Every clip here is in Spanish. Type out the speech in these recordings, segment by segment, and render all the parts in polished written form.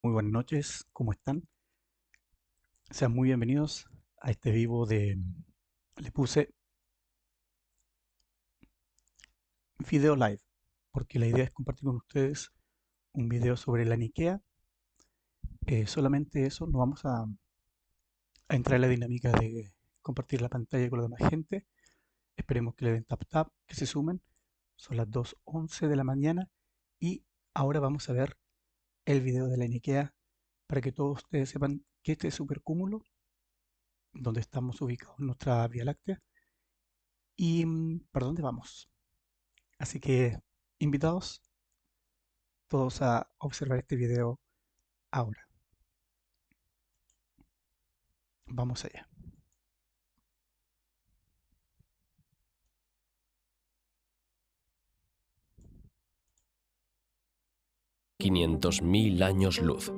Muy buenas noches, ¿cómo están? Sean muy bienvenidos a este vivo le puse video live, porque la idea es compartir con ustedes un video sobre la Nikea. Solamente eso, no vamos a entrar en la dinámica de compartir la pantalla con la demás gente. Esperemos que le den tap tap, que se sumen. Son las 2:11 de la mañana y ahora vamos a ver el video de la Nikea para que todos ustedes sepan que este supercúmulo, donde estamos ubicados en nuestra Vía Láctea, y para dónde vamos. Así que invitados todos a observar este video ahora. Vamos allá. $500.000 años luz.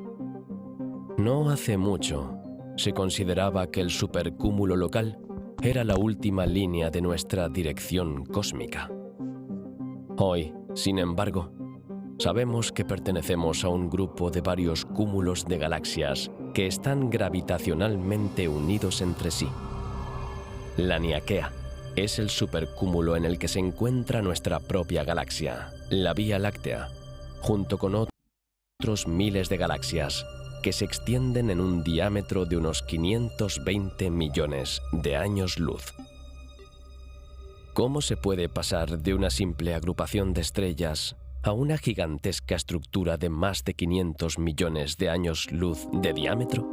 No hace mucho, se consideraba que el supercúmulo local era la última línea de nuestra dirección cósmica. Hoy, sin embargo, sabemos que pertenecemos a un grupo de varios cúmulos de galaxias que están gravitacionalmente unidos entre sí. La Niaquea es el supercúmulo en el que se encuentra nuestra propia galaxia, la Vía Láctea, junto con otros miles de galaxias que se extienden en un diámetro de unos 520 millones de años luz. ¿Cómo se puede pasar de una simple agrupación de estrellas a una gigantesca estructura de más de 500 millones de años luz de diámetro?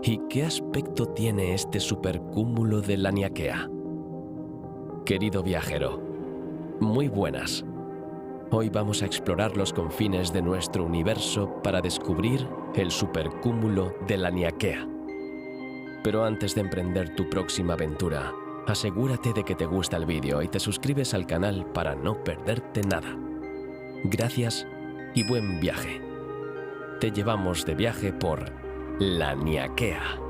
¿Y qué aspecto tiene este supercúmulo de la Niaquea? Querido viajero, muy buenas. Hoy vamos a explorar los confines de nuestro universo para descubrir el supercúmulo de la Niaquea. Pero antes de emprender tu próxima aventura, asegúrate de que te gusta el vídeo y te suscribes al canal para no perderte nada. Gracias y buen viaje. Te llevamos de viaje por la Niaquea.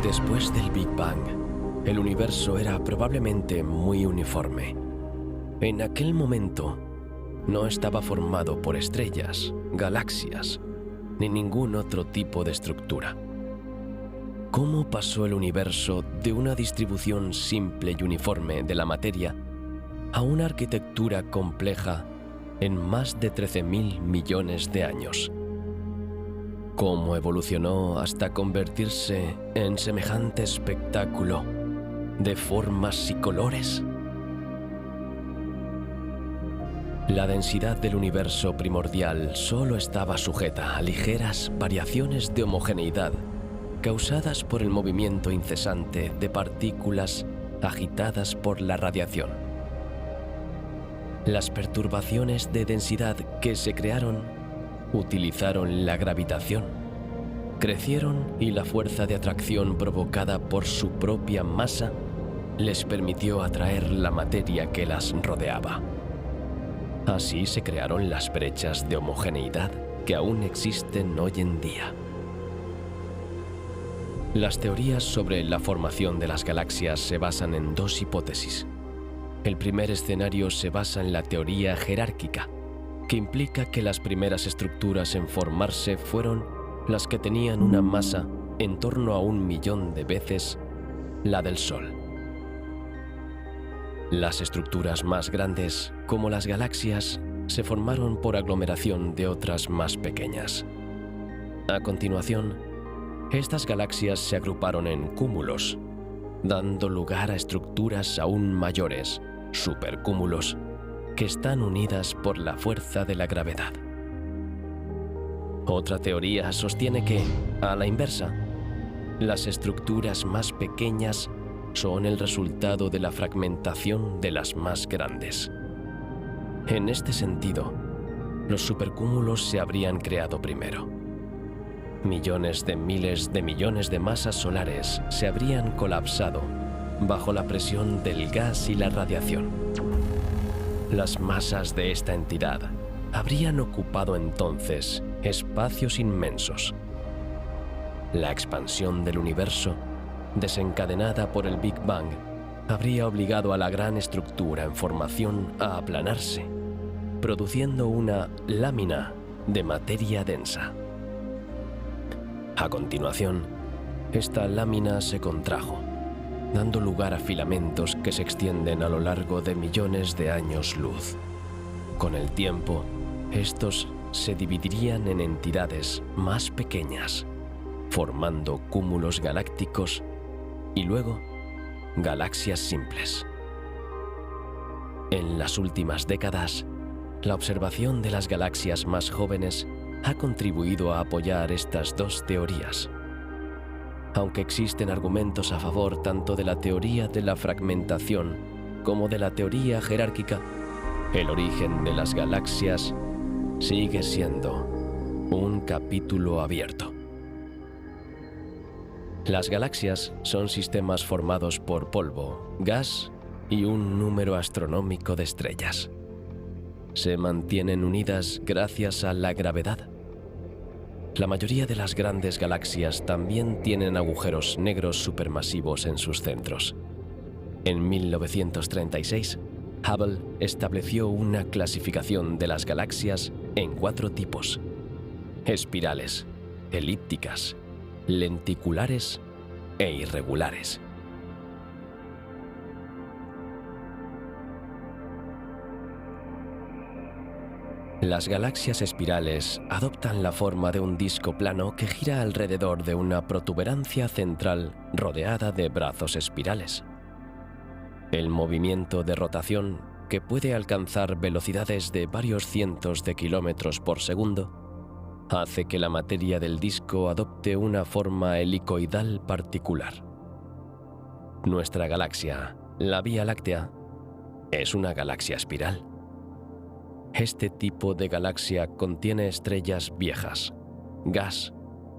Después del Big Bang, el universo era probablemente muy uniforme. En aquel momento, no estaba formado por estrellas, galaxias, ni ningún otro tipo de estructura. ¿Cómo pasó el universo de una distribución simple y uniforme de la materia a una arquitectura compleja en más de 13.000 millones de años? ¿Cómo evolucionó hasta convertirse en semejante espectáculo de formas y colores? La densidad del universo primordial solo estaba sujeta a ligeras variaciones de homogeneidad causadas por el movimiento incesante de partículas agitadas por la radiación. Las perturbaciones de densidad que se crearon utilizaron la gravitación, crecieron y la fuerza de atracción provocada por su propia masa les permitió atraer la materia que las rodeaba. Así se crearon las brechas de homogeneidad que aún existen hoy en día. Las teorías sobre la formación de las galaxias se basan en dos hipótesis. El primer escenario se basa en la teoría jerárquica, que implica que las primeras estructuras en formarse fueron las que tenían una masa en torno a 1 millón de veces la del Sol. Las estructuras más grandes, como las galaxias, se formaron por aglomeración de otras más pequeñas. A continuación, estas galaxias se agruparon en cúmulos, dando lugar a estructuras aún mayores, supercúmulos, que están unidas por la fuerza de la gravedad. Otra teoría sostiene que, a la inversa, las estructuras más pequeñas son el resultado de la fragmentación de las más grandes. En este sentido, los supercúmulos se habrían creado primero. Millones de miles de millones de masas solares se habrían colapsado bajo la presión del gas y la radiación. Las masas de esta entidad habrían ocupado entonces espacios inmensos. La expansión del universo, desencadenada por el Big Bang, habría obligado a la gran estructura en formación a aplanarse, produciendo una lámina de materia densa. A continuación, esta lámina se contrajo, dando lugar a filamentos que se extienden a lo largo de millones de años luz. Con el tiempo, estos se dividirían en entidades más pequeñas, formando cúmulos galácticos y luego galaxias simples. En las últimas décadas, la observación de las galaxias más jóvenes ha contribuido a apoyar estas dos teorías. Aunque existen argumentos a favor tanto de la teoría de la fragmentación como de la teoría jerárquica, el origen de las galaxias sigue siendo un capítulo abierto. Las galaxias son sistemas formados por polvo, gas y un número astronómico de estrellas. Se mantienen unidas gracias a la gravedad. La mayoría de las grandes galaxias también tienen agujeros negros supermasivos en sus centros. En 1936, Hubble estableció una clasificación de las galaxias en 4 tipos: espirales, elípticas, lenticulares e irregulares. Las galaxias espirales adoptan la forma de un disco plano que gira alrededor de una protuberancia central rodeada de brazos espirales. El movimiento de rotación, que puede alcanzar velocidades de varios cientos de kilómetros por segundo, hace que la materia del disco adopte una forma helicoidal particular. Nuestra galaxia, la Vía Láctea, es una galaxia espiral. Este tipo de galaxia contiene estrellas viejas, gas,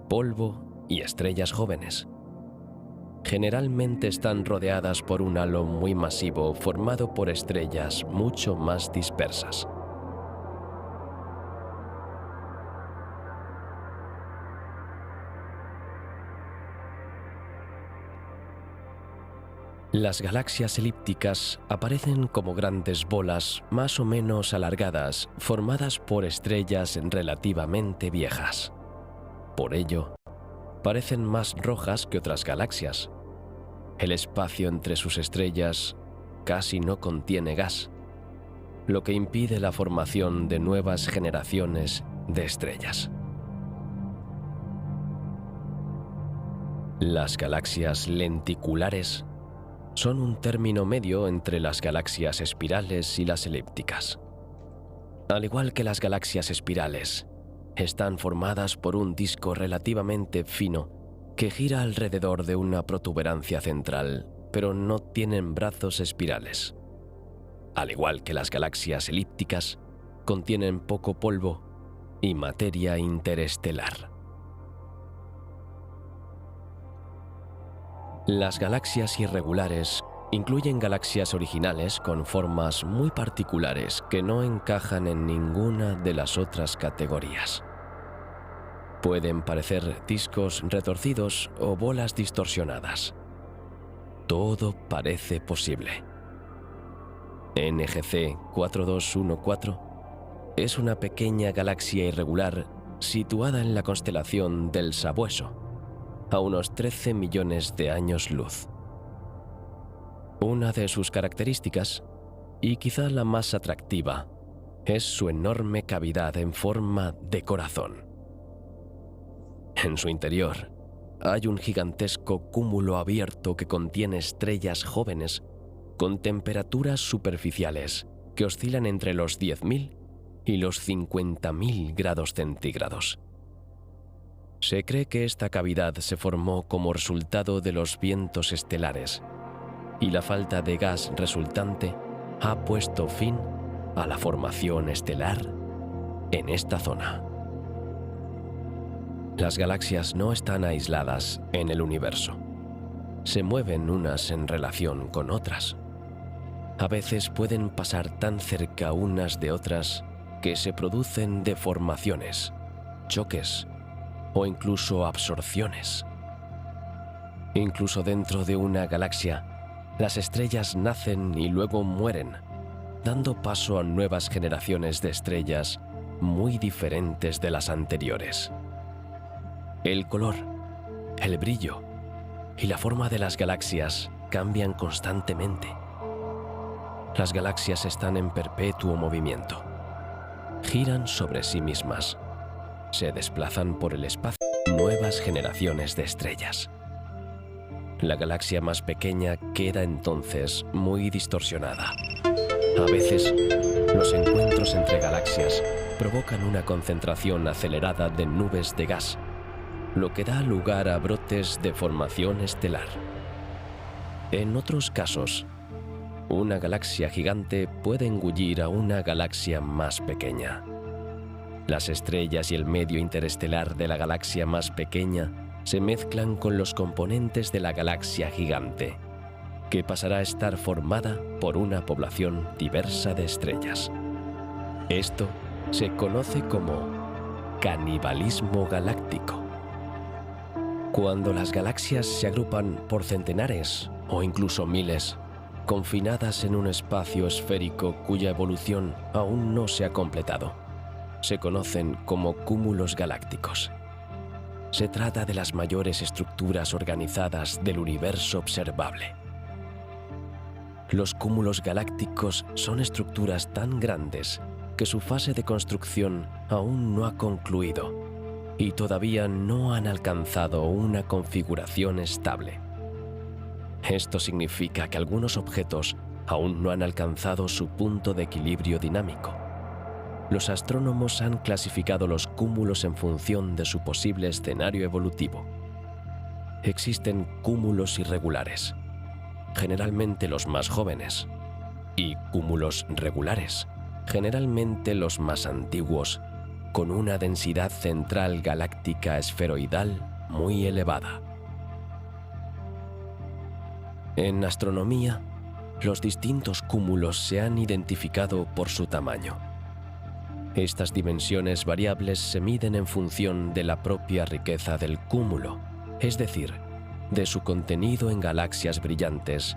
polvo y estrellas jóvenes. Generalmente están rodeadas por un halo muy masivo formado por estrellas mucho más dispersas. Las galaxias elípticas aparecen como grandes bolas más o menos alargadas formadas por estrellas relativamente viejas. Por ello, parecen más rojas que otras galaxias. El espacio entre sus estrellas casi no contiene gas, lo que impide la formación de nuevas generaciones de estrellas. Las galaxias lenticulares son un término medio entre las galaxias espirales y las elípticas. Al igual que las galaxias espirales, están formadas por un disco relativamente fino que gira alrededor de una protuberancia central, pero no tienen brazos espirales. Al igual que las galaxias elípticas, contienen poco polvo y materia interestelar. Las galaxias irregulares incluyen galaxias originales con formas muy particulares que no encajan en ninguna de las otras categorías. Pueden parecer discos retorcidos o bolas distorsionadas. Todo parece posible. NGC 4214 es una pequeña galaxia irregular situada en la constelación del Sabueso, a unos 13 millones de años luz. Una de sus características, y quizá la más atractiva, es su enorme cavidad en forma de corazón. En su interior hay un gigantesco cúmulo abierto que contiene estrellas jóvenes con temperaturas superficiales que oscilan entre los 10.000 y los 50.000 grados centígrados. Se cree que esta cavidad se formó como resultado de los vientos estelares, y la falta de gas resultante ha puesto fin a la formación estelar en esta zona. Las galaxias no están aisladas en el universo. Se mueven unas en relación con otras. A veces pueden pasar tan cerca unas de otras que se producen deformaciones, choques o incluso absorciones. Incluso dentro de una galaxia, las estrellas nacen y luego mueren, dando paso a nuevas generaciones de estrellas muy diferentes de las anteriores. El color, el brillo y la forma de las galaxias cambian constantemente. Las galaxias están en perpetuo movimiento. Giran sobre sí mismas. Se desplazan por el espacio. Nuevas generaciones de estrellas. La galaxia más pequeña queda entonces muy distorsionada. A veces, los encuentros entre galaxias provocan una concentración acelerada de nubes de gas, lo que da lugar a brotes de formación estelar. En otros casos, una galaxia gigante puede engullir a una galaxia más pequeña. Las estrellas y el medio interestelar de la galaxia más pequeña se mezclan con los componentes de la galaxia gigante, que pasará a estar formada por una población diversa de estrellas. Esto se conoce como canibalismo galáctico. Cuando las galaxias se agrupan por centenares o incluso miles, confinadas en un espacio esférico cuya evolución aún no se ha completado, se conocen como cúmulos galácticos. Se trata de las mayores estructuras organizadas del universo observable. Los cúmulos galácticos son estructuras tan grandes que su fase de construcción aún no ha concluido y todavía no han alcanzado una configuración estable. Esto significa que algunos objetos aún no han alcanzado su punto de equilibrio dinámico. Los astrónomos han clasificado los cúmulos en función de su posible escenario evolutivo. Existen cúmulos irregulares, generalmente los más jóvenes, y cúmulos regulares, generalmente los más antiguos, con una densidad central galáctica esferoidal muy elevada. En astronomía, los distintos cúmulos se han identificado por su tamaño. Estas dimensiones variables se miden en función de la propia riqueza del cúmulo, es decir, de su contenido en galaxias brillantes,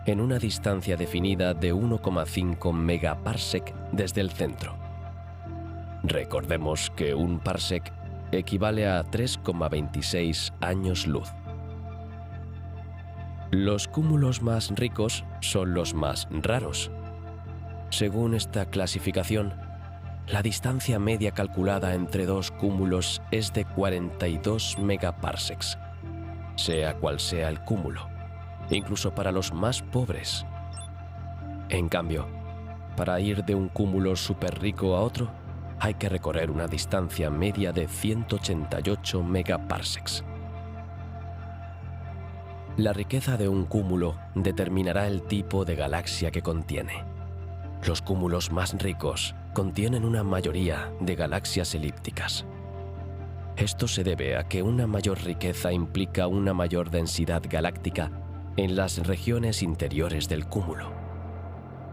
en una distancia definida de 1,5 megaparsec desde el centro. Recordemos que un parsec equivale a 3,26 años luz. Los cúmulos más ricos son los más raros. Según esta clasificación, la distancia media calculada entre dos cúmulos es de 42 megaparsecs, sea cual sea el cúmulo, incluso para los más pobres. En cambio, para ir de un cúmulo súper rico a otro, hay que recorrer una distancia media de 188 megaparsecs. La riqueza de un cúmulo determinará el tipo de galaxia que contiene. Los cúmulos más ricos contienen una mayoría de galaxias elípticas. Esto se debe a que una mayor riqueza implica una mayor densidad galáctica en las regiones interiores del cúmulo.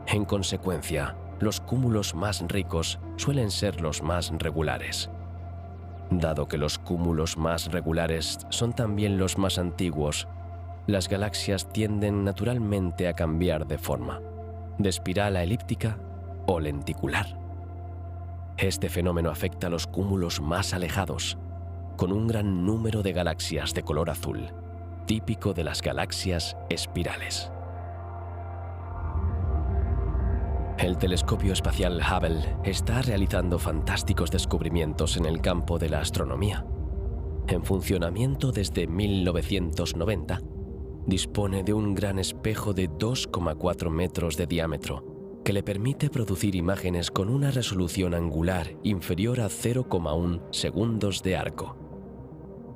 En consecuencia, los cúmulos más ricos suelen ser los más regulares. Dado que los cúmulos más regulares son también los más antiguos, las galaxias tienden naturalmente a cambiar de forma, de espiral a elíptica o lenticular. Este fenómeno afecta a los cúmulos más alejados, con un gran número de galaxias de color azul, típico de las galaxias espirales. El telescopio espacial Hubble está realizando fantásticos descubrimientos en el campo de la astronomía. En funcionamiento desde 1990, dispone de un gran espejo de 2,4 metros de diámetro que le permite producir imágenes con una resolución angular inferior a 0,1 segundos de arco.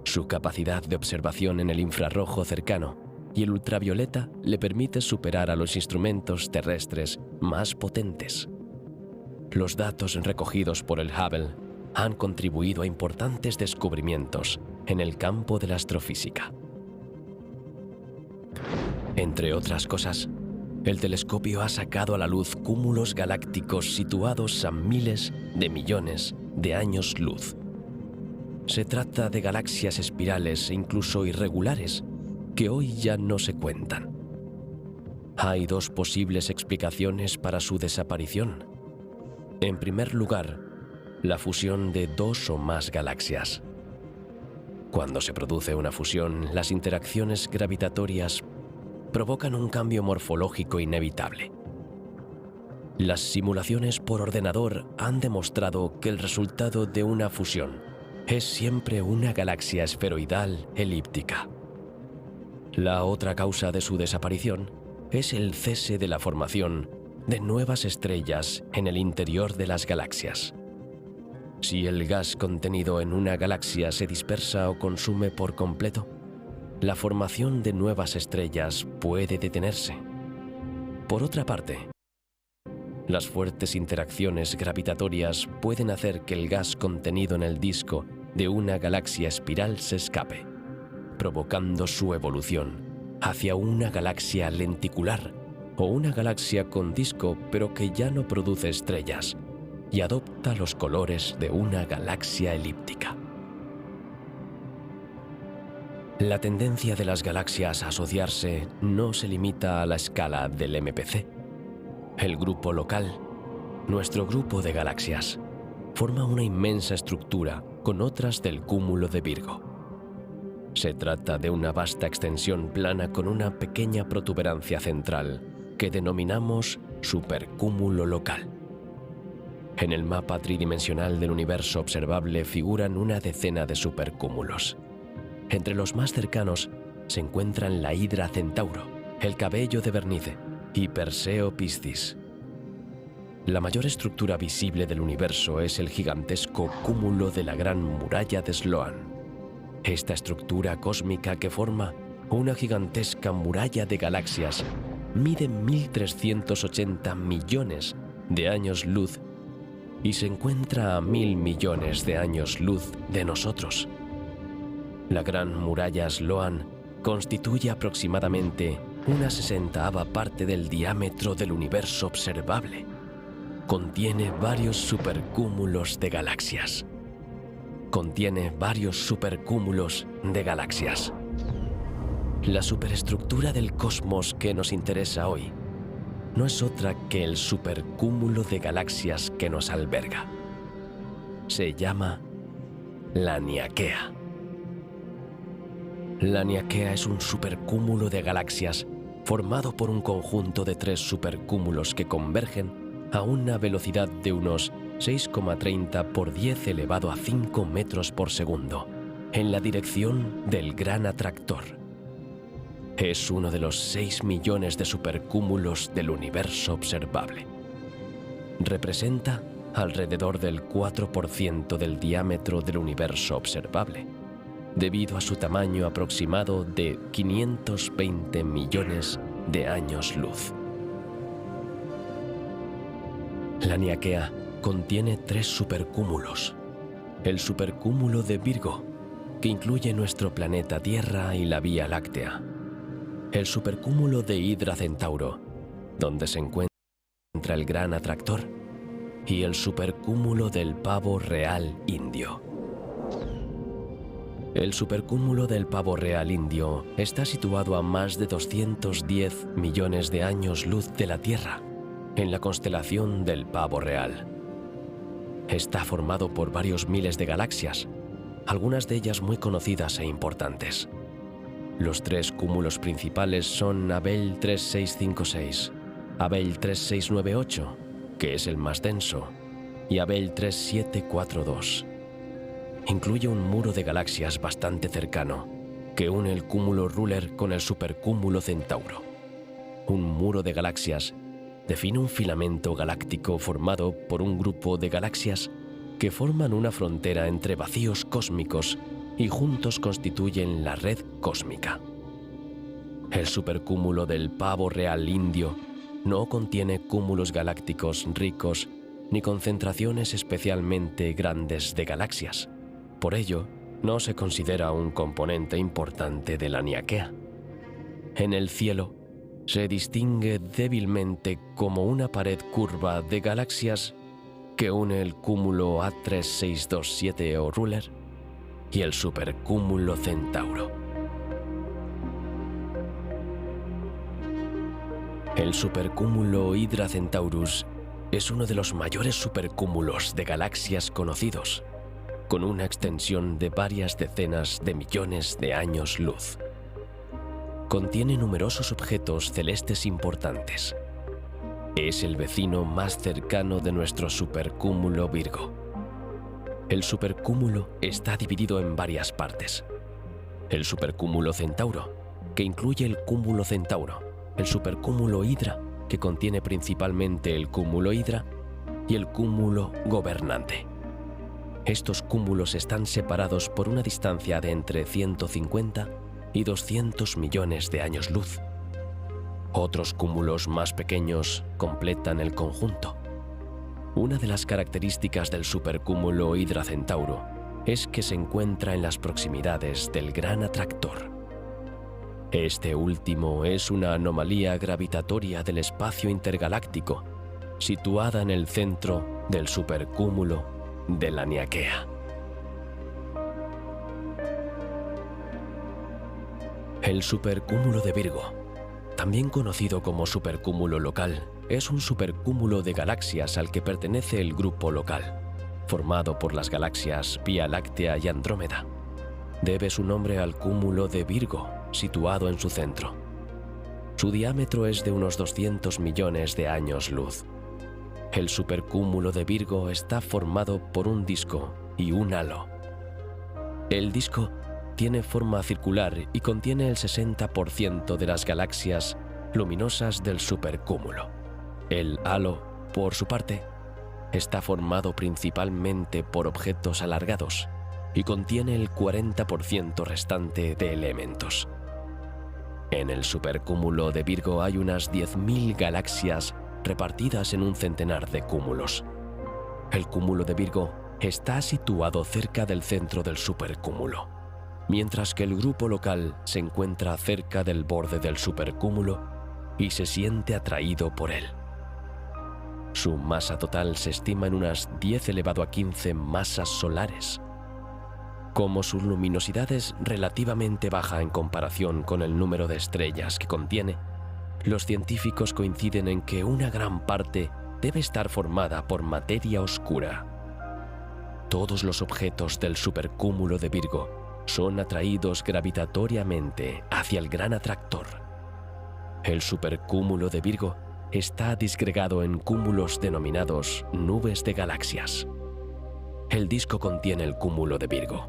Su capacidad de observación en el infrarrojo cercano y el ultravioleta le permite superar a los instrumentos terrestres más potentes. Los datos recogidos por el Hubble han contribuido a importantes descubrimientos en el campo de la astrofísica. Entre otras cosas, el telescopio ha sacado a la luz cúmulos galácticos situados a miles de millones de años luz. Se trata de galaxias espirales e incluso irregulares que hoy ya no se cuentan. Hay dos posibles explicaciones para su desaparición. En primer lugar, la fusión de dos o más galaxias. Cuando se produce una fusión, las interacciones gravitatorias provocan un cambio morfológico inevitable. Las simulaciones por ordenador han demostrado que el resultado de una fusión es siempre una galaxia esferoidal elíptica. La otra causa de su desaparición es el cese de la formación de nuevas estrellas en el interior de las galaxias. Si el gas contenido en una galaxia se dispersa o consume por completo, la formación de nuevas estrellas puede detenerse. Por otra parte, las fuertes interacciones gravitatorias pueden hacer que el gas contenido en el disco de una galaxia espiral se escape, provocando su evolución hacia una galaxia lenticular o una galaxia con disco pero que ya no produce estrellas y adopta los colores de una galaxia elíptica. La tendencia de las galaxias a asociarse no se limita a la escala del MPC. El grupo local, nuestro grupo de galaxias, forma una inmensa estructura con otras del cúmulo de Virgo. Se trata de una vasta extensión plana con una pequeña protuberancia central que denominamos supercúmulo local. En el mapa tridimensional del universo observable figuran una decena de supercúmulos. Entre los más cercanos se encuentran la Hidra Centauro, el Cabello de Bernice y Perseo Piscis. La mayor estructura visible del universo es el gigantesco cúmulo de la Gran Muralla de Sloan. Esta estructura cósmica que forma una gigantesca muralla de galaxias mide 1.380 millones de años luz y se encuentra a 1.000 millones de años luz de nosotros. La Gran Muralla Sloan constituye aproximadamente una 60ª parte del diámetro del universo observable. Contiene varios supercúmulos de galaxias. La superestructura del cosmos que nos interesa hoy no es otra que el supercúmulo de galaxias que nos alberga. Se llama Laniakea. Laniakea es un supercúmulo de galaxias formado por un conjunto de 3 supercúmulos que convergen a una velocidad de unos 6,30 por 10 elevado a 5 metros por segundo en la dirección del Gran Atractor. Es uno de los 6 millones de supercúmulos del universo observable. Representa alrededor del 4% del diámetro del universo observable, debido a su tamaño aproximado de 520 millones de años luz. Laniakea contiene 3 supercúmulos. El supercúmulo de Virgo, que incluye nuestro planeta Tierra y la Vía Láctea. El supercúmulo de Hidra Centauro, donde se encuentra el Gran Atractor, y el supercúmulo del Pavo Real Indio. El supercúmulo del Pavo Real Indio está situado a más de 210 millones de años luz de la Tierra, en la constelación del Pavo Real. Está formado por varios miles de galaxias, algunas de ellas muy conocidas e importantes. Los 3 cúmulos principales son Abell 3656, Abell 3698, que es el más denso, y Abell 3742. Incluye un muro de galaxias bastante cercano, que une el cúmulo Ruller con el supercúmulo Centauro. Un muro de galaxias define un filamento galáctico formado por un grupo de galaxias que forman una frontera entre vacíos cósmicos y juntos constituyen la red cósmica. El supercúmulo del Pavo Real Indio no contiene cúmulos galácticos ricos ni concentraciones especialmente grandes de galaxias. Por ello, no se considera un componente importante de Laniakea. En el cielo, se distingue débilmente como una pared curva de galaxias que une el cúmulo A3627 o Ruller y el supercúmulo Centauro. El supercúmulo Hydra Centaurus es uno de los mayores supercúmulos de galaxias conocidos, con una extensión de varias decenas de millones de años luz. Contiene numerosos objetos celestes importantes. Es el vecino más cercano de nuestro supercúmulo Virgo. El supercúmulo está dividido en varias partes. El supercúmulo Centauro, que incluye el cúmulo Centauro, el supercúmulo Hydra, que contiene principalmente el cúmulo Hydra, y el cúmulo gobernante. Estos cúmulos están separados por una distancia de entre 150 y 200 millones de años luz. Otros cúmulos más pequeños completan el conjunto. Una de las características del supercúmulo Hydra Centauro es que se encuentra en las proximidades del Gran Atractor. Este último es una anomalía gravitatoria del espacio intergaláctico, situada en el centro del supercúmulo de la Niaquea. El supercúmulo de Virgo, también conocido como supercúmulo local, es un supercúmulo de galaxias al que pertenece el grupo local, formado por las galaxias Vía Láctea y Andrómeda. Debe su nombre al cúmulo de Virgo, situado en su centro. Su diámetro es de unos 200 millones de años luz. El supercúmulo de Virgo está formado por un disco y un halo. El disco tiene forma circular y contiene el 60% de las galaxias luminosas del supercúmulo. El halo, por su parte, está formado principalmente por objetos alargados y contiene el 40% restante de elementos. En el supercúmulo de Virgo hay unas 10.000 galaxias repartidas en un centenar de cúmulos. El cúmulo de Virgo está situado cerca del centro del supercúmulo, mientras que el grupo local se encuentra cerca del borde del supercúmulo y se siente atraído por él. Su masa total se estima en unas 10⁻⁻15 masas solares. Como su luminosidad es relativamente baja en comparación con el número de estrellas que contiene, los científicos coinciden en que una gran parte debe estar formada por materia oscura. Todos los objetos del supercúmulo de Virgo son atraídos gravitatoriamente hacia el Gran Atractor. El supercúmulo de Virgo está disgregado en cúmulos denominados nubes de galaxias. El disco contiene el cúmulo de Virgo,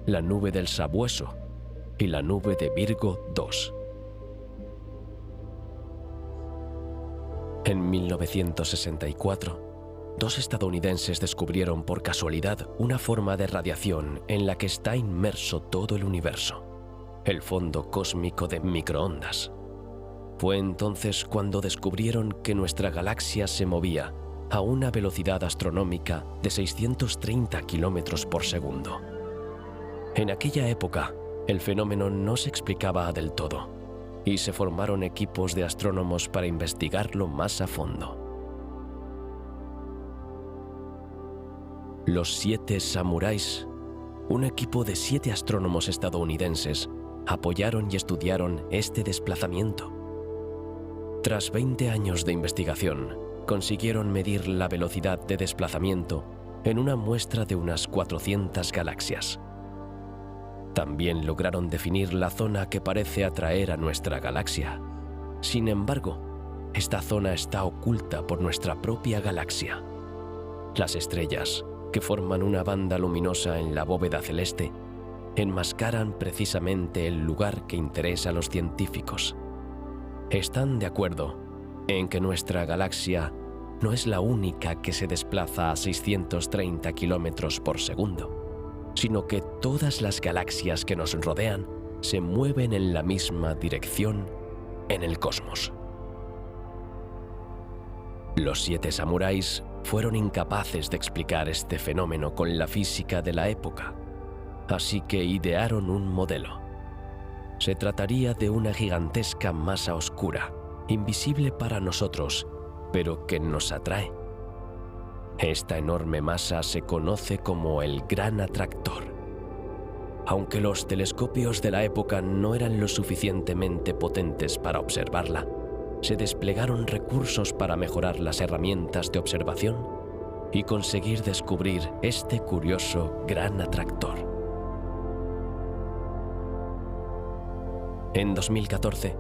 la nube del Sabueso y la nube de Virgo II. En 1964, dos estadounidenses descubrieron por casualidad una forma de radiación en la que está inmerso todo el universo, el fondo cósmico de microondas. Fue entonces cuando descubrieron que nuestra galaxia se movía a una velocidad astronómica de 630 kilómetros por segundo. En aquella época, el fenómeno no se explicaba del todo, y se formaron equipos de astrónomos para investigarlo más a fondo. Los 7 Samuráis, un equipo de 7 astrónomos estadounidenses, apoyaron y estudiaron este desplazamiento. Tras 20 años de investigación, consiguieron medir la velocidad de desplazamiento en una muestra de unas 400 galaxias. También lograron definir la zona que parece atraer a nuestra galaxia. Sin embargo, esta zona está oculta por nuestra propia galaxia. Las estrellas, que forman una banda luminosa en la bóveda celeste, enmascaran precisamente el lugar que interesa a los científicos. Están de acuerdo en que nuestra galaxia no es la única que se desplaza a 630 kilómetros por segundo, sino que todas las galaxias que nos rodean se mueven en la misma dirección en el cosmos. Los 7 samuráis fueron incapaces de explicar este fenómeno con la física de la época, así que idearon un modelo. Se trataría de una gigantesca masa oscura, invisible para nosotros, pero que nos atrae. Esta enorme masa se conoce como el Gran Atractor. Aunque los telescopios de la época no eran lo suficientemente potentes para observarla, se desplegaron recursos para mejorar las herramientas de observación y conseguir descubrir este curioso gran atractor. En 2014,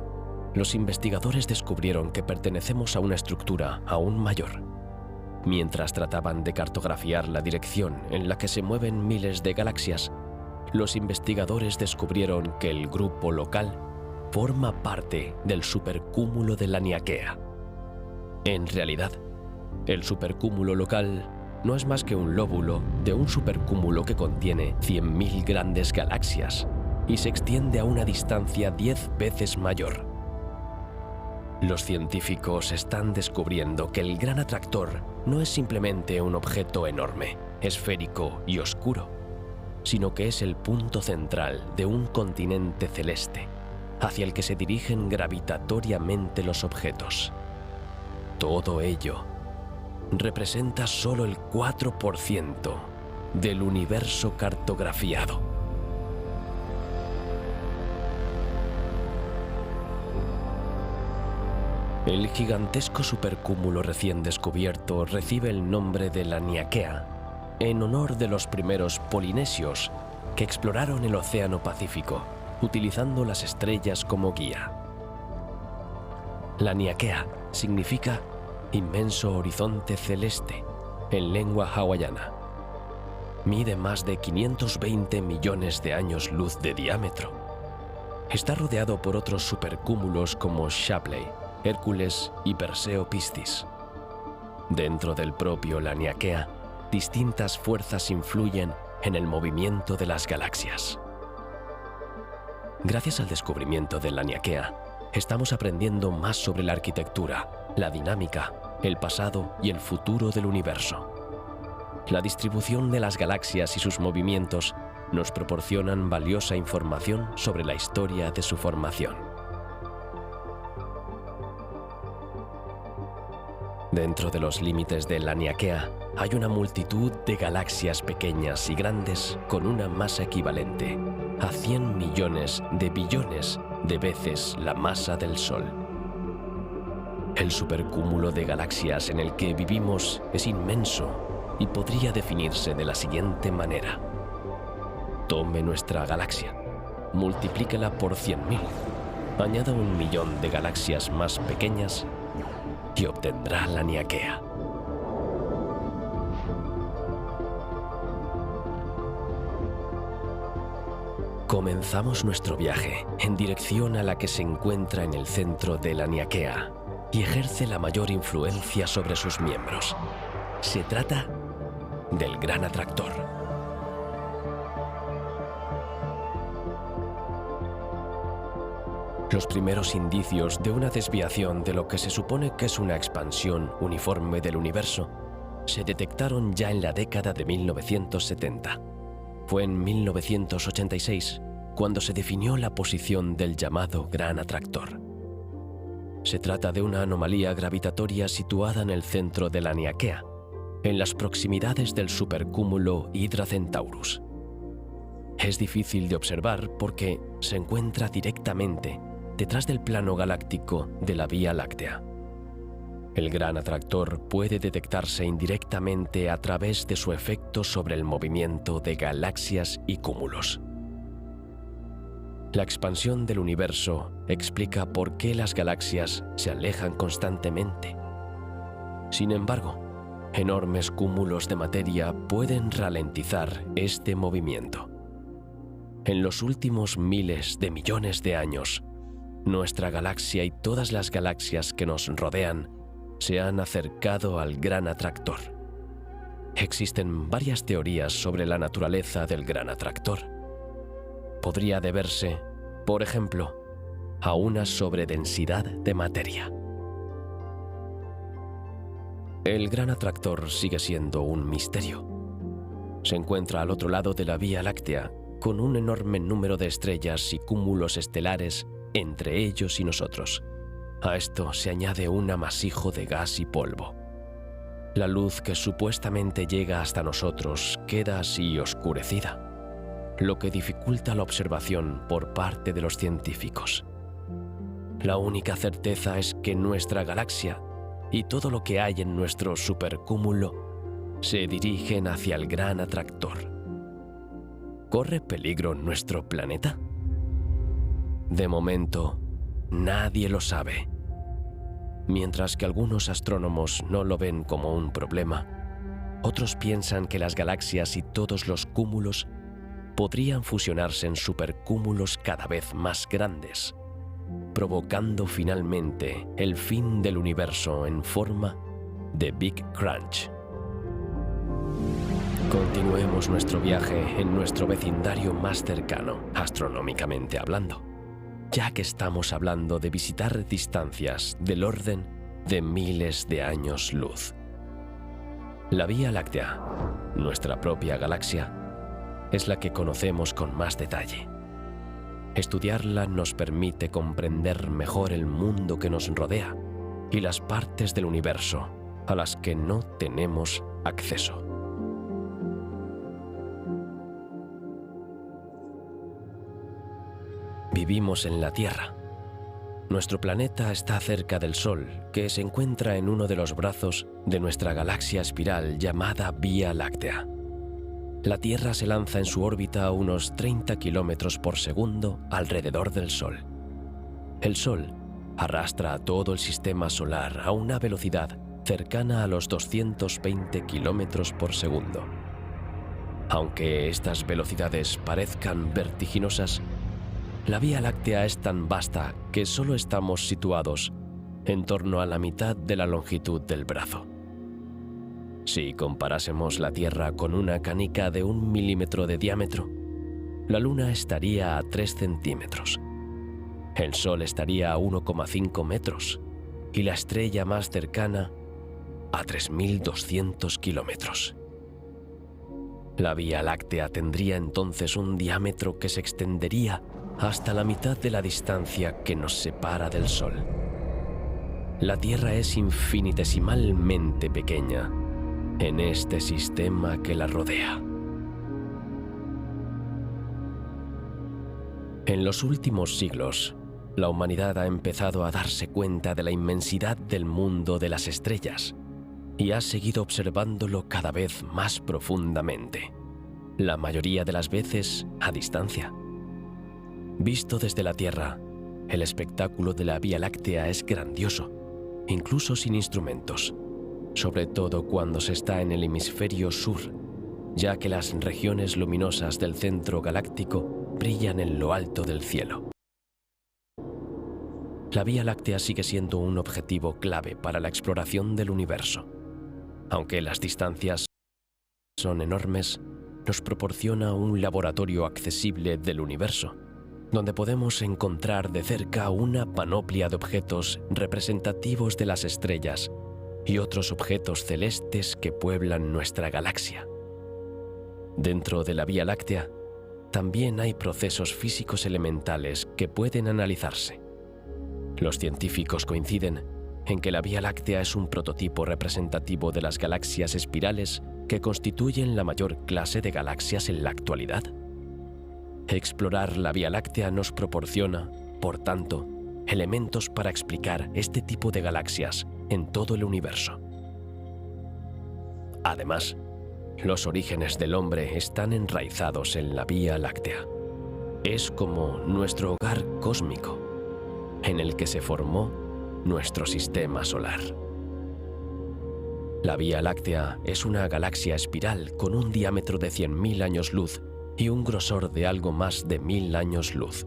los investigadores descubrieron que pertenecemos a una estructura aún mayor. Mientras trataban de cartografiar la dirección en la que se mueven miles de galaxias, los investigadores descubrieron que el grupo local forma parte del supercúmulo de Laniakea. En realidad, el supercúmulo local no es más que un lóbulo de un supercúmulo que contiene 100.000 grandes galaxias y se extiende a una distancia 10 veces mayor. Los científicos están descubriendo que el gran atractor no es simplemente un objeto enorme, esférico y oscuro, sino que es el punto central de un continente celeste, hacia el que se dirigen gravitatoriamente los objetos. Todo ello representa solo el 4% del universo cartografiado. El gigantesco supercúmulo recién descubierto recibe el nombre de Laniakea en honor de los primeros polinesios que exploraron el Océano Pacífico utilizando las estrellas como guía. Laniakea significa inmenso horizonte celeste en lengua hawaiana. Mide más de 520 millones de años luz de diámetro. Está rodeado por otros supercúmulos como Shapley, Hércules y Perseo Piscis. Dentro del propio Laniakea, distintas fuerzas influyen en el movimiento de las galaxias. Gracias al descubrimiento de Laniakea, estamos aprendiendo más sobre la arquitectura, la dinámica, el pasado y el futuro del universo. La distribución de las galaxias y sus movimientos nos proporcionan valiosa información sobre la historia de su formación. Dentro de los límites de Laniakea hay una multitud de galaxias pequeñas y grandes con una masa equivalente a 100 millones de billones de veces la masa del Sol. El supercúmulo de galaxias en el que vivimos es inmenso y podría definirse de la siguiente manera. Tome nuestra galaxia, multiplíquela por 100.000, añada 1.000.000 de galaxias más pequeñas y obtendrá Laniakea. Comenzamos nuestro viaje en dirección a la que se encuentra en el centro de Laniakea y ejerce la mayor influencia sobre sus miembros. Se trata del Gran Atractor. Los primeros indicios de una desviación de lo que se supone que es una expansión uniforme del universo se detectaron ya en la década de 1970. Fue en 1986 cuando se definió la posición del llamado Gran Atractor. Se trata de una anomalía gravitatoria situada en el centro de Laniakea, en las proximidades del supercúmulo Hydra Centaurus. Es difícil de observar porque se encuentra directamente detrás del plano galáctico de la Vía Láctea. El Gran Atractor puede detectarse indirectamente a través de su efecto sobre el movimiento de galaxias y cúmulos. La expansión del universo explica por qué las galaxias se alejan constantemente. Sin embargo, enormes cúmulos de materia pueden ralentizar este movimiento. En los últimos miles de millones de años, nuestra galaxia y todas las galaxias que nos rodean se han acercado al Gran Atractor. Existen varias teorías sobre la naturaleza del Gran Atractor. Podría deberse, por ejemplo, a una sobredensidad de materia. El Gran Atractor sigue siendo un misterio. Se encuentra al otro lado de la Vía Láctea, con un enorme número de estrellas y cúmulos estelares entre ellos y nosotros. A esto se añade un amasijo de gas y polvo. La luz que supuestamente llega hasta nosotros queda así oscurecida. lo que dificulta la observación por parte de los científicos. La única certeza es que nuestra galaxia y todo lo que hay en nuestro supercúmulo se dirigen hacia el gran atractor. ¿Corre peligro nuestro planeta? De momento, nadie lo sabe. Mientras que algunos astrónomos no lo ven como un problema, otros piensan que las galaxias y todos los cúmulos podrían fusionarse en supercúmulos cada vez más grandes, provocando finalmente el fin del universo en forma de Big Crunch. Continuemos nuestro viaje en nuestro vecindario más cercano, astronómicamente hablando, ya que estamos hablando de visitar distancias del orden de miles de años luz. La Vía Láctea, nuestra propia galaxia, es la que conocemos con más detalle. Estudiarla nos permite comprender mejor el mundo que nos rodea y las partes del universo a las que no tenemos acceso. Vivimos en la Tierra. Nuestro planeta está cerca del Sol, que se encuentra en uno de los brazos de nuestra galaxia espiral llamada Vía Láctea. La Tierra se lanza en su órbita a unos 30 kilómetros por segundo alrededor del Sol. El Sol arrastra a todo el sistema solar a una velocidad cercana a los 220 kilómetros por segundo. Aunque estas velocidades parezcan vertiginosas, la Vía Láctea es tan vasta que solo estamos situados en torno a la mitad de la longitud del brazo. Si comparásemos la Tierra con una canica de 1 milímetro de diámetro, la Luna estaría a 3 centímetros, el Sol estaría a 1,5 metros y la estrella más cercana a 3.200 kilómetros. La Vía Láctea tendría entonces un diámetro que se extendería hasta la mitad de la distancia que nos separa del Sol. La Tierra es infinitesimalmente pequeña en este sistema que la rodea. En los últimos siglos, la humanidad ha empezado a darse cuenta de la inmensidad del mundo de las estrellas y ha seguido observándolo cada vez más profundamente, la mayoría de las veces a distancia. Visto desde la Tierra, el espectáculo de la Vía Láctea es grandioso, incluso sin instrumentos, sobre todo cuando se está en el hemisferio sur, ya que las regiones luminosas del centro galáctico brillan en lo alto del cielo. La Vía Láctea sigue siendo un objetivo clave para la exploración del universo. Aunque las distancias son enormes, nos proporciona un laboratorio accesible del universo, donde podemos encontrar de cerca una panoplia de objetos representativos de las estrellas y otros objetos celestes que pueblan nuestra galaxia. Dentro de la Vía Láctea, también hay procesos físicos elementales que pueden analizarse. Los científicos coinciden en que la Vía Láctea es un prototipo representativo de las galaxias espirales que constituyen la mayor clase de galaxias en la actualidad. Explorar la Vía Láctea nos proporciona, por tanto, elementos para explicar este tipo de galaxias en todo el universo. Además, los orígenes del hombre están enraizados en la Vía Láctea. Es como nuestro hogar cósmico, en el que se formó nuestro sistema solar. La Vía Láctea es una galaxia espiral con un diámetro de 100.000 años luz y un grosor de algo más de 1.000 años luz.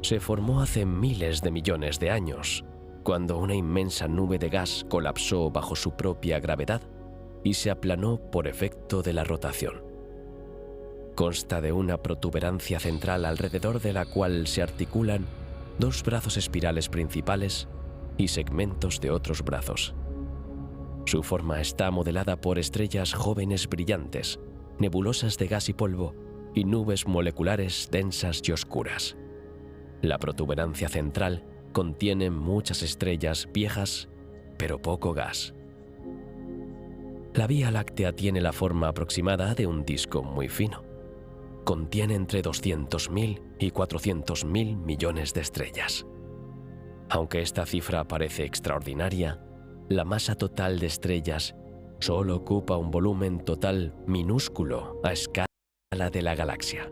Se formó hace miles de millones de años, cuando una inmensa nube de gas colapsó bajo su propia gravedad y se aplanó por efecto de la rotación. Consta de una protuberancia central alrededor de la cual se articulan 2 brazos espirales principales y segmentos de otros brazos. Su forma está modelada por estrellas jóvenes brillantes, nebulosas de gas y polvo y nubes moleculares densas y oscuras. La protuberancia central contiene muchas estrellas viejas, pero poco gas. La Vía Láctea tiene la forma aproximada de un disco muy fino. contiene entre 200.000 y 400.000 millones de estrellas. Aunque esta cifra parece extraordinaria, la masa total de estrellas solo ocupa un volumen total minúsculo a escala de la galaxia.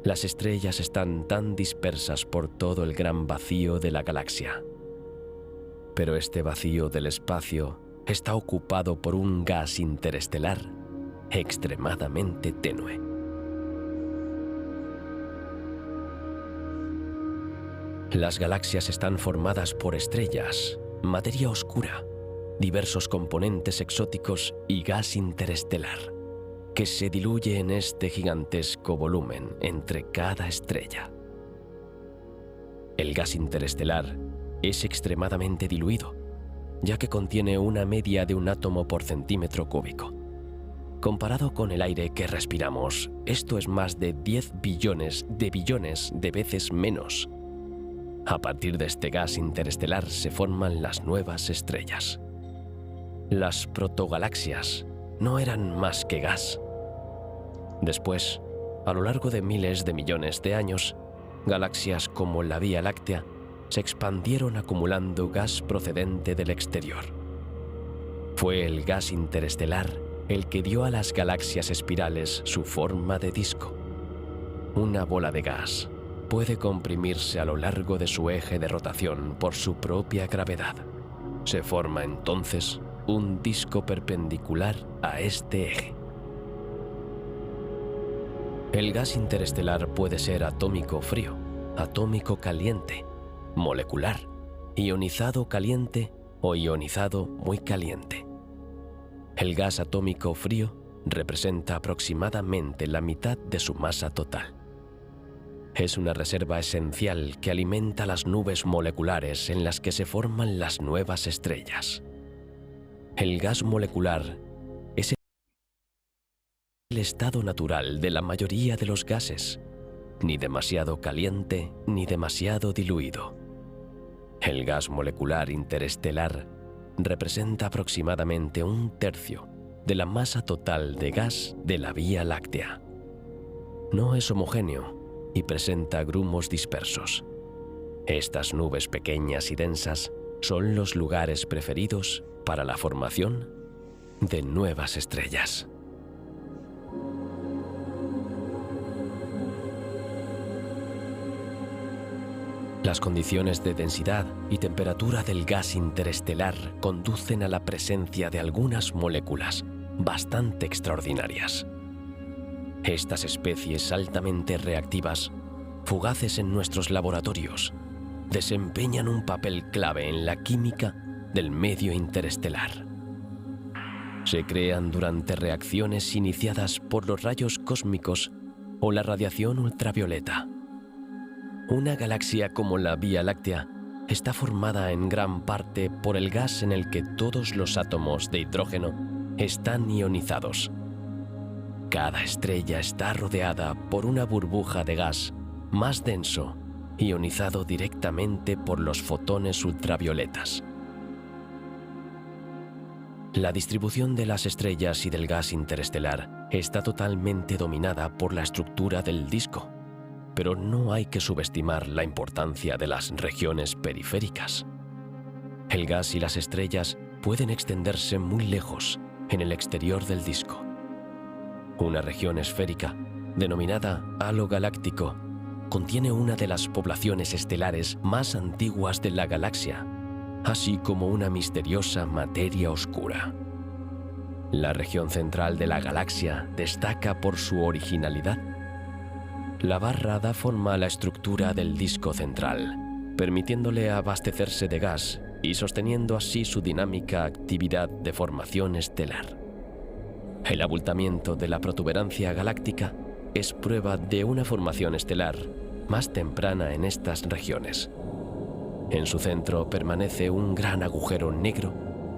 Las estrellas están tan dispersas por todo el gran vacío de la galaxia. Pero este vacío del espacio está ocupado por un gas interestelar extremadamente tenue. Las galaxias están formadas por estrellas, materia oscura, diversos componentes exóticos y gas interestelar, que se diluye en este gigantesco volumen entre cada estrella. El gas interestelar es extremadamente diluido, ya que contiene una media de un átomo por centímetro cúbico. Comparado con el aire que respiramos, esto es más de 10 billones de veces menos. A partir de este gas interestelar se forman las nuevas estrellas. Las protogalaxias no eran más que gas. Después, a lo largo de miles de millones de años, galaxias como la Vía Láctea se expandieron acumulando gas procedente del exterior. Fue el gas interestelar el que dio a las galaxias espirales su forma de disco. Una bola de gas puede comprimirse a lo largo de su eje de rotación por su propia gravedad. Se forma entonces un disco perpendicular a este eje. El gas interestelar puede ser atómico frío, atómico caliente, molecular, ionizado caliente o ionizado muy caliente. El gas atómico frío representa aproximadamente la mitad de su masa total. Es una reserva esencial que alimenta las nubes moleculares en las que se forman las nuevas estrellas. El gas molecular es el estado natural de la mayoría de los gases, ni demasiado caliente ni demasiado diluido. El gas molecular interestelar representa aproximadamente 1/3 de la masa total de gas de la Vía Láctea. No es homogéneo y presenta grumos dispersos. Estas nubes pequeñas y densas son los lugares preferidos para la formación de nuevas estrellas. Las condiciones de densidad y temperatura del gas interestelar conducen a la presencia de algunas moléculas bastante extraordinarias. Estas especies altamente reactivas, fugaces en nuestros laboratorios, desempeñan un papel clave en la química del medio interestelar. Se crean durante reacciones iniciadas por los rayos cósmicos o la radiación ultravioleta. Una galaxia como la Vía Láctea está formada en gran parte por el gas en el que todos los átomos de hidrógeno están ionizados. Cada estrella está rodeada por una burbuja de gas más denso, ionizado directamente por los fotones ultravioletas. La distribución de las estrellas y del gas interestelar está totalmente dominada por la estructura del disco, pero no hay que subestimar la importancia de las regiones periféricas. El gas y las estrellas pueden extenderse muy lejos en el exterior del disco. Una región esférica, denominada halo galáctico, contiene una de las poblaciones estelares más antiguas de la galaxia, así como una misteriosa materia oscura. La región central de la galaxia destaca por su originalidad. La barra da forma a la estructura del disco central, permitiéndole abastecerse de gas y sosteniendo así su dinámica actividad de formación estelar. El abultamiento de la protuberancia galáctica es prueba de una formación estelar más temprana en estas regiones. En su centro permanece un gran agujero negro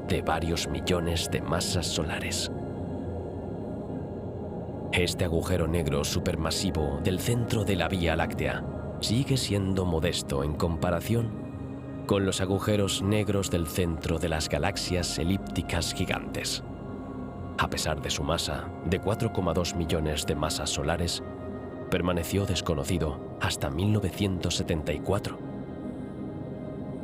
de varios millones de masas solares. Este agujero negro supermasivo del centro de la Vía Láctea sigue siendo modesto en comparación con los agujeros negros del centro de las galaxias elípticas gigantes. a pesar de su masa de 4,2 millones de masas solares, permaneció desconocido hasta 1974.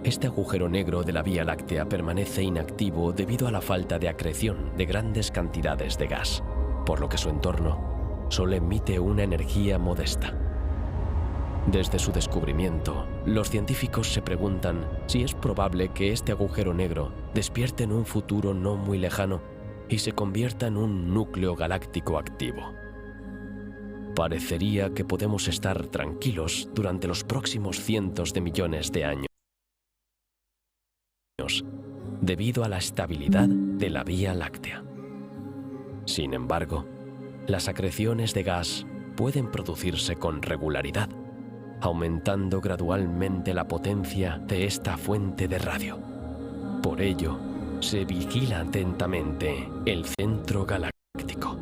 Este agujero negro de la Vía Láctea permanece inactivo debido a la falta de acreción de grandes cantidades de gas, por lo que su entorno solo emite una energía modesta. Desde su descubrimiento, los científicos se preguntan si es probable que este agujero negro despierte en un futuro no muy lejano y se convierta en un núcleo galáctico activo. Parecería que podemos estar tranquilos durante los próximos cientos de millones de años, debido a la estabilidad de la Vía Láctea. Sin embargo, las acreciones de gas pueden producirse con regularidad, aumentando gradualmente la potencia de esta fuente de radio. Por ello, se vigila atentamente el centro galáctico.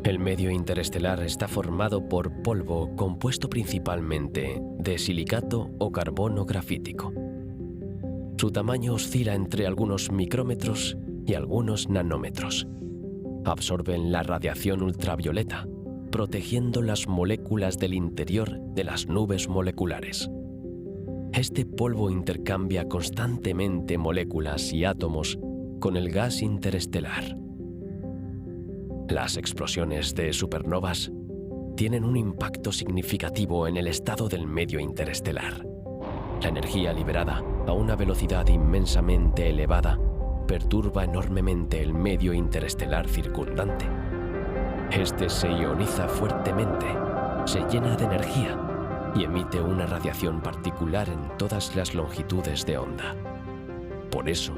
El medio interestelar está formado por polvo compuesto principalmente de silicato o carbono grafítico. Su tamaño oscila entre algunos micrómetros y algunos nanómetros. Absorben la radiación ultravioleta, protegiendo las moléculas del interior de las nubes moleculares. Este polvo intercambia constantemente moléculas y átomos con el gas interestelar. Las explosiones de supernovas tienen un impacto significativo en el estado del medio interestelar. La energía liberada a una velocidad inmensamente elevada perturba enormemente el medio interestelar circundante. Este se ioniza fuertemente, se llena de energía y emite una radiación particular en todas las longitudes de onda. Por eso,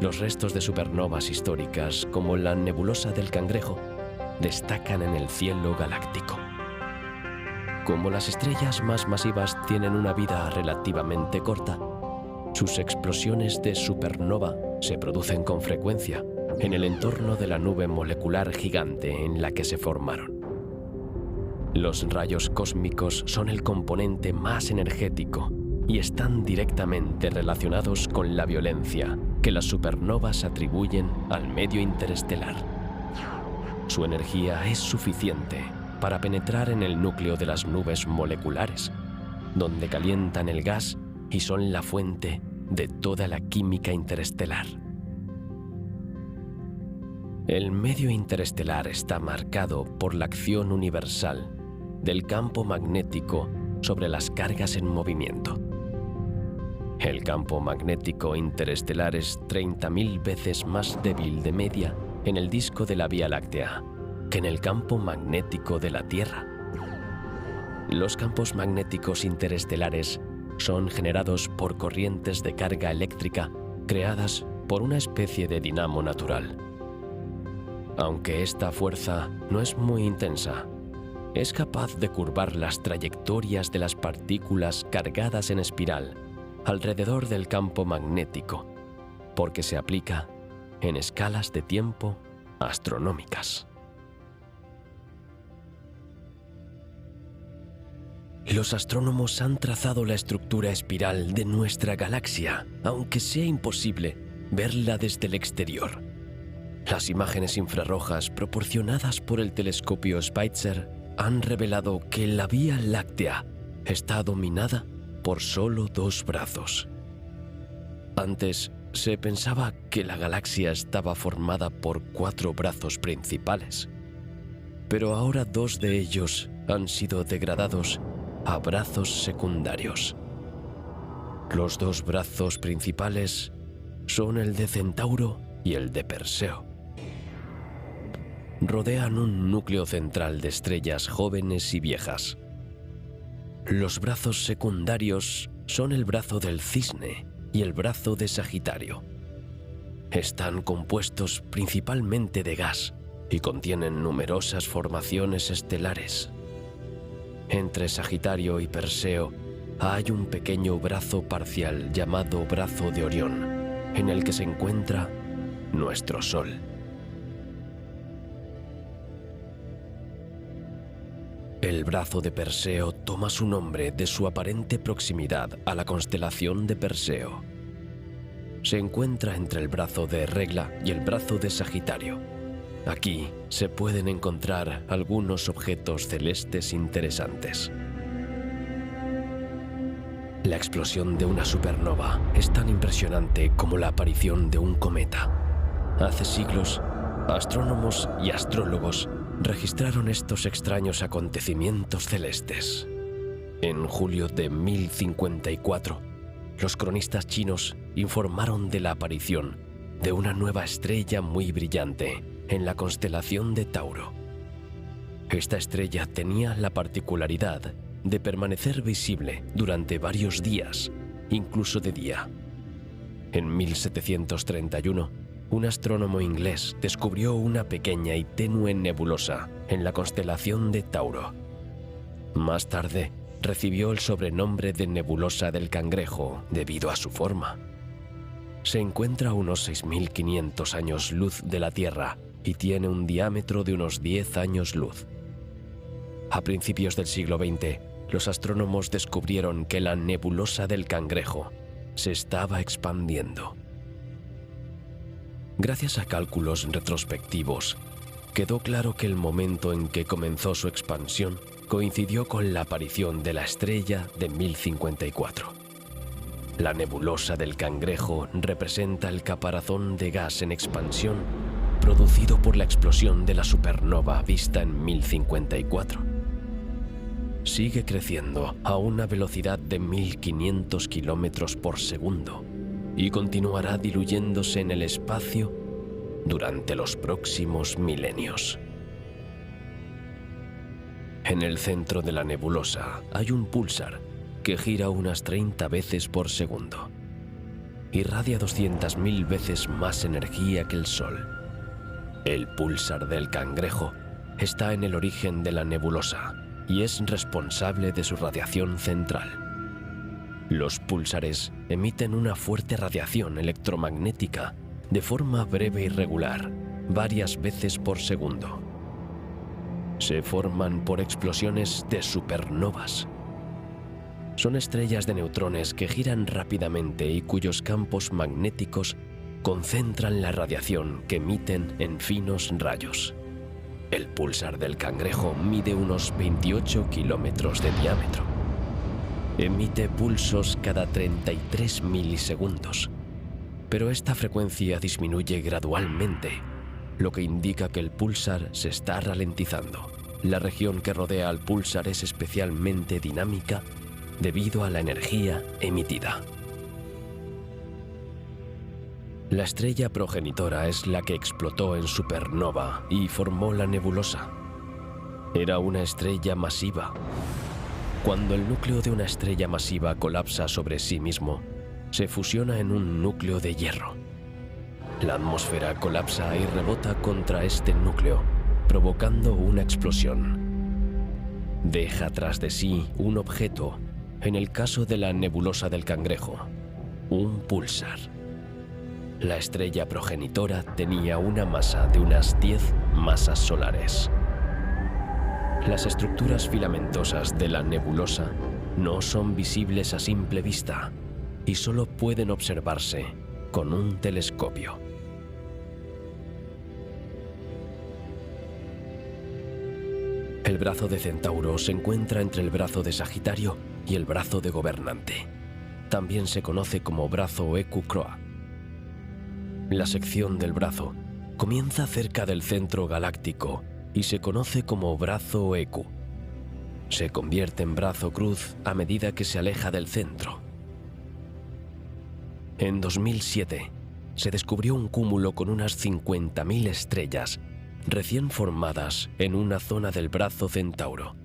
los restos de supernovas históricas, como la nebulosa del Cangrejo, destacan en el cielo galáctico. Como las estrellas más masivas tienen una vida relativamente corta, sus explosiones de supernova se producen con frecuencia en el entorno de la nube molecular gigante en la que se formaron. Los rayos cósmicos son el componente más energético y están directamente relacionados con la violencia que las supernovas atribuyen al medio interestelar. Su energía es suficiente para penetrar en el núcleo de las nubes moleculares, donde calientan el gas y son la fuente de toda la química interestelar. El medio interestelar está marcado por la acción universal del campo magnético sobre las cargas en movimiento. El campo magnético interestelar es 30.000 veces más débil de media en el disco de la Vía Láctea que en el campo magnético de la Tierra. Los campos magnéticos interestelares son generados por corrientes de carga eléctrica creadas por una especie de dinamo natural. Aunque esta fuerza no es muy intensa, es capaz de curvar las trayectorias de las partículas cargadas en espiral alrededor del campo magnético, porque se aplica en escalas de tiempo astronómicas. Los astrónomos han trazado la estructura espiral de nuestra galaxia, aunque sea imposible verla desde el exterior. Las imágenes infrarrojas proporcionadas por el telescopio Spitzer han revelado que la Vía Láctea está dominada por solo 2 brazos. Antes se pensaba que la galaxia estaba formada por 4 brazos principales, pero ahora 2 de ellos han sido degradados a brazos secundarios. Los 2 brazos principales son el de Centauro y el de Perseo. Rodean un núcleo central de estrellas jóvenes y viejas. Los brazos secundarios son el brazo del Cisne y el brazo de Sagitario. Están compuestos principalmente de gas y contienen numerosas formaciones estelares. Entre Sagitario y Perseo hay un pequeño brazo parcial llamado brazo de Orión, en el que se encuentra nuestro Sol. El brazo de Perseo toma su nombre de su aparente proximidad a la constelación de Perseo. se encuentra entre el brazo de Regla y el brazo de Sagitario. Aquí se pueden encontrar algunos objetos celestes interesantes. La explosión de una supernova es tan impresionante como la aparición de un cometa. Hace siglos, astrónomos y astrólogos registraron estos extraños acontecimientos celestes. En julio de 1054, los cronistas chinos informaron de la aparición de una nueva estrella muy brillante en la constelación de Tauro. Esta estrella tenía la particularidad de permanecer visible durante varios días, incluso de día. En 1731, un astrónomo inglés descubrió una pequeña y tenue nebulosa en la constelación de Tauro. Más tarde, recibió el sobrenombre de nebulosa del Cangrejo debido a su forma. Se encuentra a unos 6.500 años luz de la Tierra y tiene un diámetro de unos 10 años luz. A principios del siglo XX, los astrónomos descubrieron que la nebulosa del Cangrejo se estaba expandiendo. Gracias a cálculos retrospectivos, quedó claro que el momento en que comenzó su expansión coincidió con la aparición de la estrella de 1054. La nebulosa del Cangrejo representa el caparazón de gas en expansión producido por la explosión de la supernova vista en 1054. Sigue creciendo a una velocidad de 1500 kilómetros por segundo y continuará diluyéndose en el espacio durante los próximos milenios. En el centro de la nebulosa hay un púlsar que gira unas 30 veces por segundo. Irradia 200.000 veces más energía que el Sol. El púlsar del Cangrejo está en el origen de la nebulosa y es responsable de su radiación central. Los púlsares emiten una fuerte radiación electromagnética de forma breve y regular, varias veces por segundo. Se forman por explosiones de supernovas. Son estrellas de neutrones que giran rápidamente y cuyos campos magnéticos concentran la radiación que emiten en finos rayos. El púlsar del Cangrejo mide unos 28 kilómetros de diámetro. Emite pulsos cada 33 milisegundos, pero esta frecuencia disminuye gradualmente, lo que indica que el púlsar se está ralentizando. La región que rodea al púlsar es especialmente dinámica debido a la energía emitida. La estrella progenitora es la que explotó en supernova y formó la nebulosa. Era una estrella masiva. Cuando el núcleo de una estrella masiva colapsa sobre sí mismo, se fusiona en un núcleo de hierro. La atmósfera colapsa y rebota contra este núcleo, provocando una explosión. Deja tras de sí un objeto, en el caso de la nebulosa del Cangrejo, un púlsar. La estrella progenitora tenía una masa de unas 10 masas solares. Las estructuras filamentosas de la nebulosa no son visibles a simple vista y solo pueden observarse con un telescopio. El brazo de Centauro se encuentra entre el brazo de Sagitario y el brazo de Gobernante. También se conoce como brazo Ecu-Croa. La sección del brazo comienza cerca del centro galáctico y se conoce como brazo Ecu. Se convierte en brazo cruz a medida que se aleja del centro. En 2007 se descubrió un cúmulo con unas 50.000 estrellas recién formadas en una zona del brazo Centauro.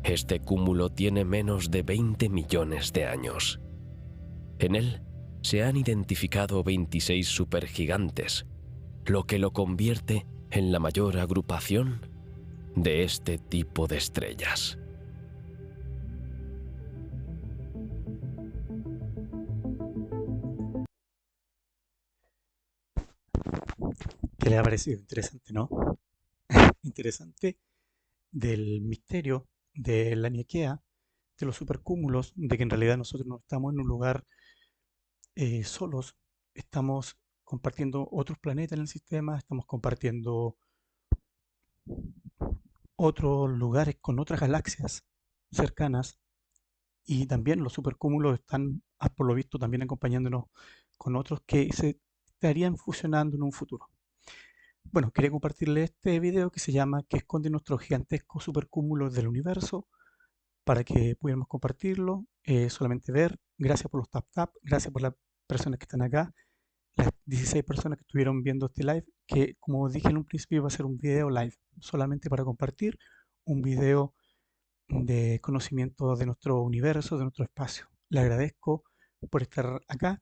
Este cúmulo tiene menos de 20 millones de años. En él se han identificado 26 supergigantes, lo que lo convierte en la mayor agrupación de este tipo de estrellas. ¿Qué le ha parecido? Interesante, ¿no? Interesante del misterio de la Niquea, de los supercúmulos, de que en realidad nosotros no estamos en un lugar solos, estamos compartiendo otros planetas en el sistema, estamos compartiendo otros lugares con otras galaxias cercanas y también los supercúmulos están, por lo visto, también acompañándonos con otros que se estarían fusionando en un futuro. Bueno, quería compartirle este video que se llama ¿Qué esconde nuestro gigantesco supercúmulo del universo? Para que pudiéramos compartirlo, solamente ver. Gracias por los tap tap, gracias por las personas que están acá, las 16 personas que estuvieron viendo este live, que como dije en un principio va a ser un video live, solamente para compartir un video de conocimiento de nuestro universo, de nuestro espacio. Le agradezco por estar acá